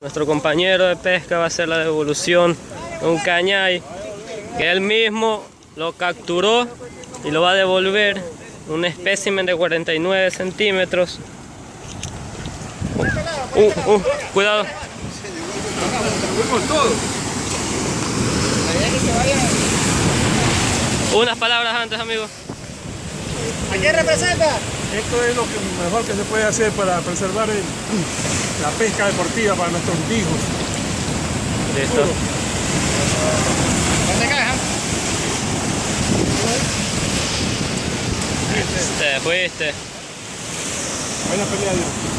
Nuestro compañero de pesca va a hacer la devolución de un cañay que él mismo lo capturó y lo va a devolver. Un espécimen de 49 centímetros. Cuidado. Unas palabras antes, amigo. ¿A qué representa? Esto es lo mejor que se puede hacer para preservar la pesca deportiva para nuestros hijos. Listo. ¿Dónde cae? Te fuiste. Buena pelea, Dios.